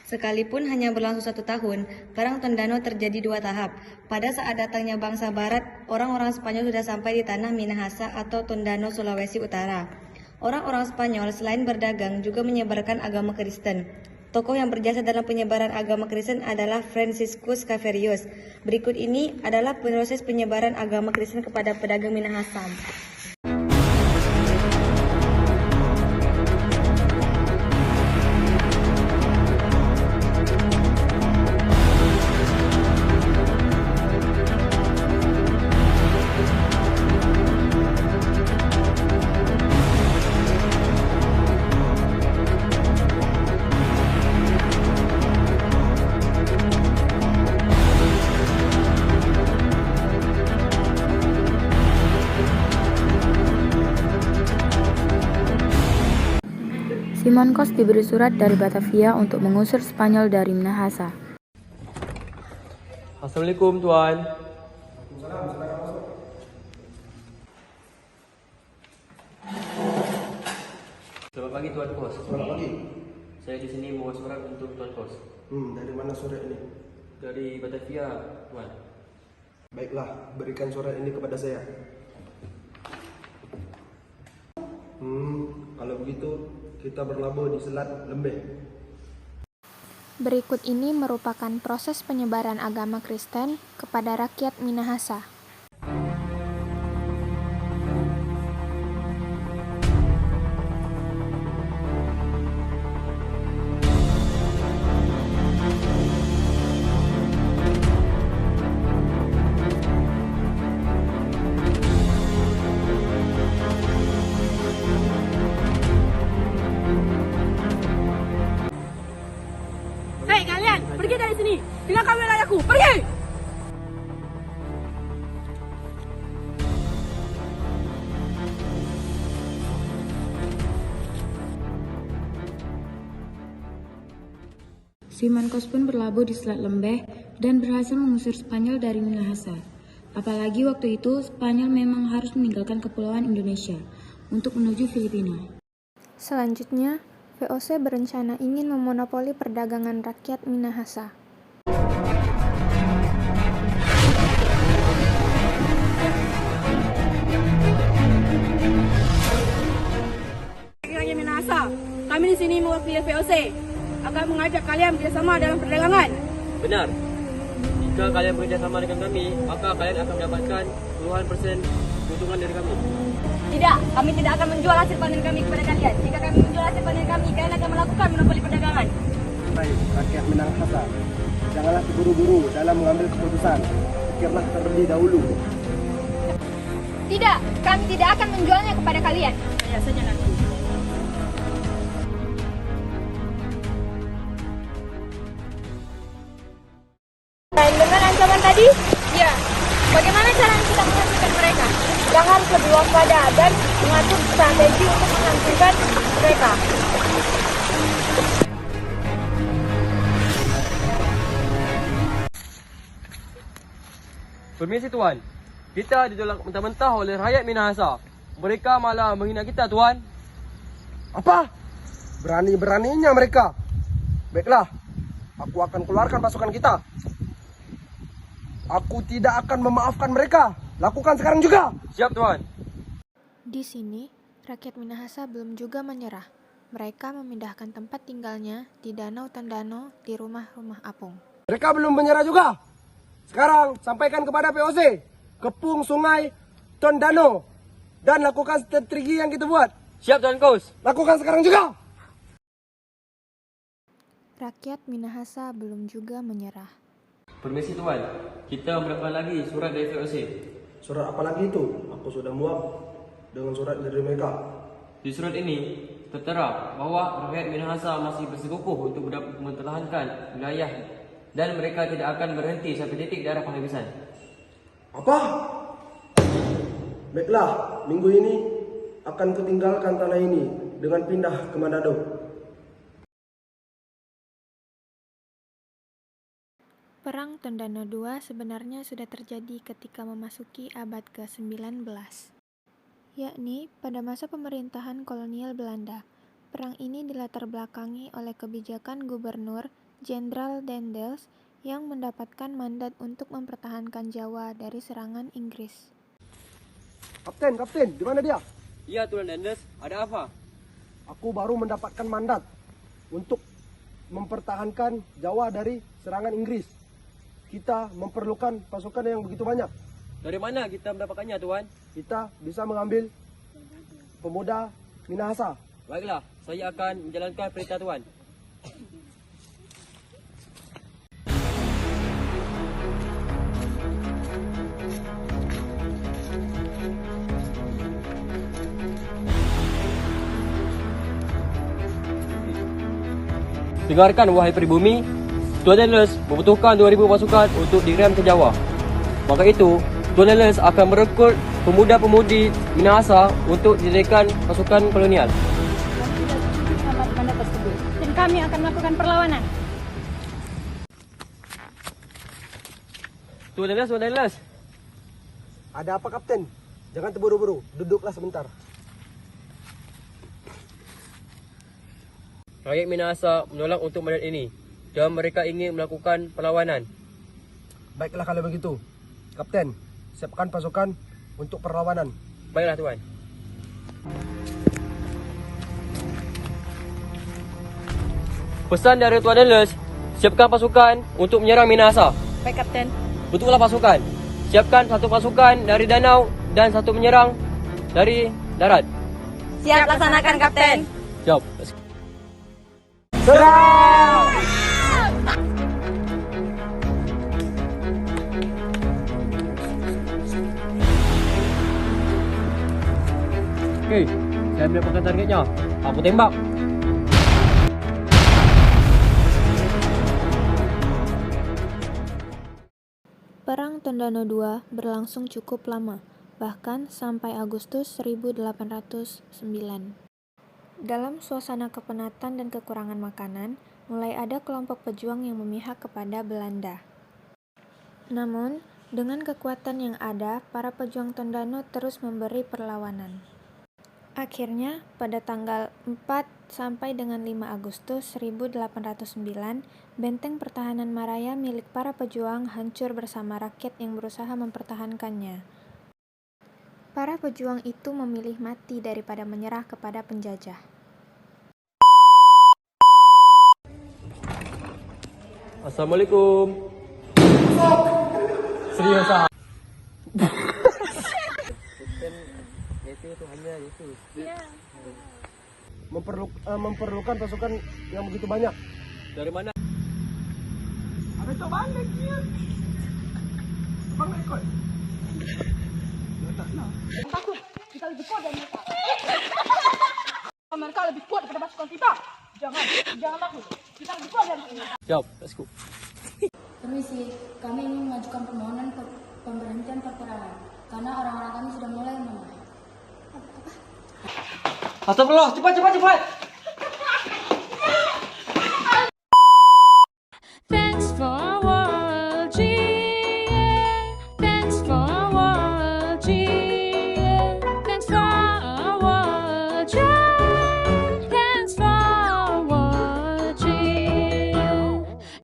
Sekalipun hanya berlangsung 1 tahun, Perang Tondano terjadi 2 tahap. Pada saat datangnya bangsa Barat, orang-orang Spanyol sudah sampai di tanah Minahasa atau Tondano, Sulawesi Utara. Orang-orang Spanyol selain berdagang juga menyebarkan agama Kristen. Tokoh yang berjasa dalam penyebaran agama Kristen adalah Franciscus Xaverius. Berikut ini adalah proses penyebaran agama Kristen kepada pedagang Minahasa. Simon Kos diberi surat dari Batavia untuk mengusir Spanyol dari Minahasa. Assalamualaikum Tuan. Selamat pagi Tuan Kos. Selamat pagi. Saya di sini membawa surat untuk Tuan Kos. Dari mana surat ini? Dari Batavia, Tuan. Baiklah, berikan surat ini kepada saya. Kalau begitu, kita berlabuh di Selat Lembeh. Berikut ini merupakan proses penyebaran agama Kristen kepada rakyat Minahasa. Hei kalian, pergi dari sini. Tinggalkan wilayahku, pergi! Simon Kos pun berlabuh di Selat Lembeh dan berhasil mengusir Spanyol dari Minahasa. Apalagi waktu itu Spanyol memang harus meninggalkan kepulauan Indonesia untuk menuju Filipina. Selanjutnya, VOC berencana ingin memonopoli perdagangan rakyat Minahasa. Rakyat Minahasa, kami di sini mewakili VOC akan mengajak kalian bekerjasama dalam perdagangan. Benar. Jika kalian bekerjasama dengan kami, maka kalian akan mendapatkan puluhan persen keuntungan dari kami. Tidak, kami tidak akan menjual hasil panen kami kepada kalian. Jika kami menjual hasil panen kami, kalian akan melakukan monopoli perdagangan. Baik, rakyat Minahasa, janganlah terburu-buru dalam mengambil keputusan. Pikirlah terlebih dahulu. Tidak, kami tidak akan menjualnya kepada kalian. Saya saja nanti. Dengan ancaman tadi? Ya. Bagaimana cara kita menghancurkan mereka? Jangan lebih waspada dan mengatur strategi untuk menghancurkan mereka. Permisi Tuan. Kita ditolak mentah-mentah oleh rakyat Minahasa. Mereka malah menghina kita Tuan. Apa? Berani-beraninya mereka. Baiklah, aku akan keluarkan pasukan kita. Aku tidak akan memaafkan mereka. Lakukan sekarang juga. Siap Tuan. Di sini, rakyat Minahasa belum juga menyerah. Mereka memindahkan tempat tinggalnya di Danau Tondano di rumah-rumah apung. Mereka belum menyerah juga. Sekarang sampaikan kepada POC, kepung sungai Tondano dan lakukan strategi yang kita buat. Siap Tuan Kos. Lakukan sekarang juga. Rakyat Minahasa belum juga menyerah. Permisi Tuan. Kita mendapatkan lagi surat dari VOC. Surat apa lagi itu? Aku sudah muak dengan surat dari mereka. Di surat ini tertera bahawa rakyat Minahasa masih bersikukuh untuk mempertahankan wilayah dan mereka tidak akan berhenti sampai titik daerah penghabisan. Apa? Baiklah, minggu ini akan kutinggalkan tanah ini dengan pindah ke Manado. Perang Tondano II sebenarnya sudah terjadi ketika memasuki abad ke-19, yakni pada masa pemerintahan kolonial Belanda. Perang ini dilatar belakangi oleh kebijakan Gubernur Jenderal Daendels yang mendapatkan mandat untuk mempertahankan Jawa dari serangan Inggris. Kapten, di mana dia? Ya, Tuan Daendels, ada apa? Aku baru mendapatkan mandat untuk mempertahankan Jawa dari serangan Inggris. Kita memerlukan pasukan yang begitu banyak. Dari mana kita mendapatkannya, Tuan? Kita bisa mengambil pemuda Minahasa. Baiklah, saya akan menjalankan perintah Tuan. Dengarkan, wahai pribumi, Tuan Daendels membutuhkan 2,000 pasukan untuk direm ke Jawa. Maka itu, Tuan Daendels akan merekrut pemuda-pemudi Minahasa untuk dijadikan pasukan kolonial. Dan kami akan melakukan perlawanan. Tuan Daendels. Ada apa, Kapten? Jangan terburu-buru, duduklah sebentar. Rakyat Minahasa menolak untuk mandat ini dan mereka ingin melakukan perlawanan. Baiklah kalau begitu. Kapten, siapkan pasukan untuk perlawanan. Baiklah, Tuan. Pesan dari Tuan Daendels, siapkan pasukan untuk menyerang Minahasa. Baik, Kapten. Bentuklah pasukan. Siapkan satu pasukan dari danau dan satu menyerang dari darat. Siap laksanakan, Kapten. Siap. Okey, saya mendapatkan targetnya. Aku tembak. Perang Tondano II berlangsung cukup lama, bahkan sampai Agustus 1809. Dalam suasana kepenatan dan kekurangan makanan, mulai ada kelompok pejuang yang memihak kepada Belanda. Namun, dengan kekuatan yang ada, para pejuang Tondano terus memberi perlawanan. Akhirnya, pada tanggal 4 sampai dengan 5 Agustus 1809, benteng pertahanan Maraya milik para pejuang hancur bersama rakyat yang berusaha mempertahankannya. Para pejuang itu memilih mati daripada menyerah kepada penjajah. Assalamualaikum. Serius ah. Memerlukan pasukan yang begitu banyak. Dari mana? Ada cobaan lagi. Bang ikut. Takut, kita lebih kuat dari mereka. Mereka lebih kuat daripada pasukan kita. Jangan takut. Kita lebih kuat dari mereka. Siap, let's go. Permisi, kami ingin mengajukan permohonan pemberhentian peperangan karena orang-orang kami sudah mulai melemah. Astagfirullah, cepat.